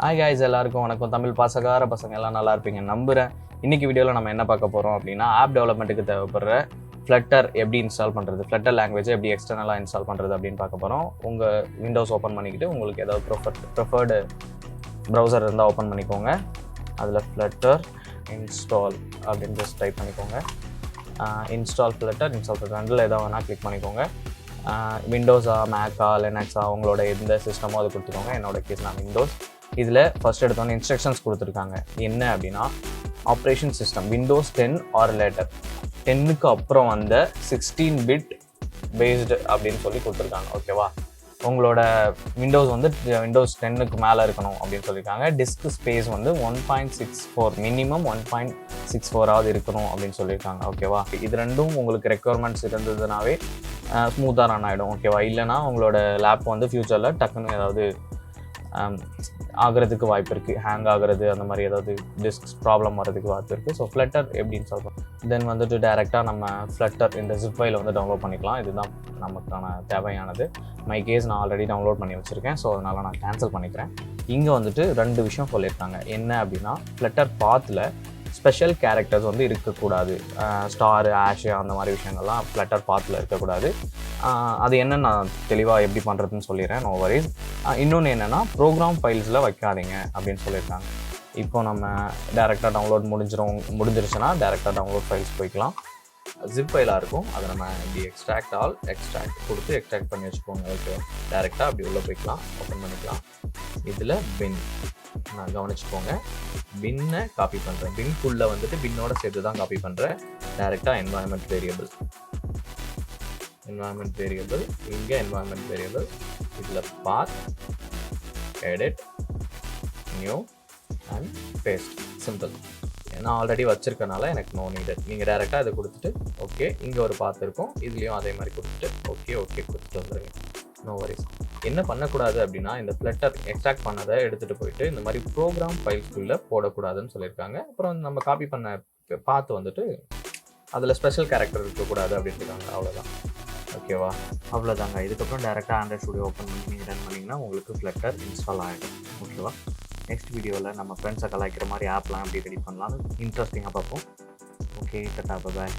Hi guys, எல்லாருக்கும் வணக்கம். தமிழ் பாசகார பசங்க எல்லாம் நல்லா இருப்பீங்க நம்புகிறேன். இன்றைக்கி வீடியோவில் நம்ம என்ன பார்க்க போகிறோம் அப்படின்னா, ஆப் டெவலப்மெண்ட்டுக்கு தேவைப்படுற ஃப்ளட்டர் எப்படி இன்ஸ்டால் பண்ணுறது, ஃப்ளட்டர் லாங்குவேஜை எப்படி எக்ஸ்டர்னலாக இன்ஸ்டால் பண்ணுறது அப்படின்னு பார்க்க போகிறோம். உங்கள் விண்டோஸ் ஓப்பன் பண்ணிக்கிட்டு உங்களுக்கு ஏதாவது ப்ரிஃபர்டு ப்ரௌசர் இருந்தால் ஓப்பன் பண்ணிக்கோங்க. அதில் ஃப்ளட்டர் இன்ஸ்டால் அப்படின்னு ஜஸ்ட் டைப் பண்ணிக்கோங்க. இன்ஸ்டால் ஃப்ளட்டர் ரெண்டில் ஏதாவது வேணால் கிளிக் பண்ணிக்கோங்க. விண்டோஸா, மேக்கா, லினக்ஸா, உங்களோட எந்த சிஸ்டமோ அதை கொடுத்துக்கோங்க. என்னோட கேஸ் நான் விண்டோஸ். இதில் ஃபஸ்ட் எடுத்தோன்னே இன்ஸ்ட்ரக்ஷன்ஸ் கொடுத்துருக்காங்க. என்ன அப்படின்னா, operation system Windows 10 or later, 10க்கு அப்புறம் வந்த 16 பிட் பேஸ்டு அப்படின்னு சொல்லி கொடுத்துருக்காங்க. ஓகேவா, உங்களோட விண்டோஸ் வந்து விண்டோஸ் 10க்கு மேலே இருக்கணும் அப்படின்னு சொல்லியிருக்காங்க. டிஸ்க் ஸ்பேஸ் வந்து 1.64 மினிமம் 1.64 இருக்கணும் அப்படின்னு சொல்லியிருக்காங்க. ஓகேவா, இது ரெண்டும் உங்களுக்கு ரெக்குவயர்மெண்ட்ஸ் இருந்ததுனாவே ஸ்மூத்தாக ரன் ஆகிடும். ஓகேவா, இல்லைனா உங்களோட லேப் வந்து ஃப்யூச்சரில் டக்குன்னு ஏதாவது ஆகிறதுக்கு வாய்ப்பு இருக்குது, ஹேங் ஆகிறது, அந்த மாதிரி ஏதாவது டிஸ்க் ப்ராப்ளம் வர்றதுக்கு வாய்ப்பு இருக்குது. ஸோ ஃப்ளட்டர் எப்படின்னு சொல்கிறோம். தென் வந்துட்டு டேரெக்டாக நம்ம ஃப்ளட்டர் இந்த ஜிப் ஃபைல் வந்து டவுன்லோட் பண்ணிக்கலாம். இதுதான் நமக்கான தேவையானது. மை கேஸ் நான் ஆல்ரெடி டவுன்லோட் பண்ணி வச்சுருக்கேன். ஸோ அதனால் நான் கேன்சல் பண்ணிக்கிறேன். இங்கே வந்துட்டு 2 விஷயம் சொல்லியிருக்காங்க. என்ன அப்படின்னா, ஃப்ளட்டர் பாத்தில் ஸ்பெஷல் கேரக்டர்ஸ் வந்து இருக்கக்கூடாது. ஸ்டாரு, ஆஷு அந்த மாதிரி விஷயங்கள்லாம் ஃப்ளட்டர் பாத்தில் இருக்கக்கூடாது. அது என்னென்னு நான் தெளிவாக எப்படி பண்ணுறதுன்னு சொல்லிடுறேன், நோ வரிஸ். இன்னொன்று என்னென்னா, ப்ரோக்ராம் ஃபைல்ஸில் வைக்காதீங்க அப்படின்னு சொல்லியிருக்காங்க. இப்போ நம்ம டேரெக்டாக டவுன்லோட் முடிஞ்சிருச்சுன்னா டேரெக்டாக டவுன்லோட் ஃபைல்ஸ் போய்க்கலாம். ஜிப் ஃபைலாக இருக்கும், அதை நம்ம இப்படி எக்ஸ்ட்ராக்ட் கொடுத்து எக்ஸ்ட்ராக்ட் பண்ணி வச்சுக்கோங்க. ஓகே, டேரெக்டாக அப்படி உள்ளே போய்க்கலாம், ஓப்பன் பண்ணிக்கலாம். இதில் பின் நான் கவனிச்சுக்கோங்க, பின்னை காப்பி பண்ணுறேன். பின்குள்ளே வந்துட்டு பின்னோட சேர்த்து தான் காப்பி பண்ணுறேன். டேரெக்டாக என்வாயன்மெண்ட் வேரியபிள், இங்கே என்வாயன்மெண்ட் வேரியபிள், இதில் path, edit, new and paste. Simple. நான் ஆல்ரெடி வச்சுருக்கனால எனக்கு நோ நீடட். நீங்கள் டேரெக்டாக இதை கொடுத்துட்டு ஓகே, இங்கே ஒரு பாத் இருக்கும், இதுலேயும் அதே மாதிரி கொடுத்துட்டு ஓகே கொடுத்துட்டு வந்துடுங்க. No worries. என்ன பண்ணக்கூடாது அப்படின்னா, இந்த ஃப்ளட்டர் எக்ஸ்ட்ராக்ட் பண்ணதை எடுத்துகிட்டு போயிட்டு இந்த மாதிரி ப்ரோக்ராம் ஃபைல்ஸ்குள்ளே போடக்கூடாதுன்னு சொல்லியிருக்காங்க. அப்புறம் நம்ம காப்பி பண்ண பார்த்து வந்துட்டு அதில் ஸ்பெஷல் கேரக்டர் இருக்கக்கூடாது அப்படின்னு இருக்காங்க. அவ்வளோதான். ஓகேவா, அவ்வளோதாங்க. இதுக்கப்புறம் டேரெக்டாக ஆண்ட்ராய்ட் ஸ்டுடியோ ஓப்பன் பண்ணி நீங்கள் ரன் பண்ணிங்கன்னா உங்களுக்கு ஃப்ளட்டர் இன்ஸ்டால் ஆகிடும். ஓகேவா, நெக்ஸ்ட் வீடியோவில் நம்ம ஃப்ரெண்ட்ஸை கலாய்க்கிற மாதிரி ஆப்லாம் எப்படி ரெடி பண்ணலாம்னு இன்ட்ரெஸ்டிங்காக பார்ப்போம். Okay, tata, by.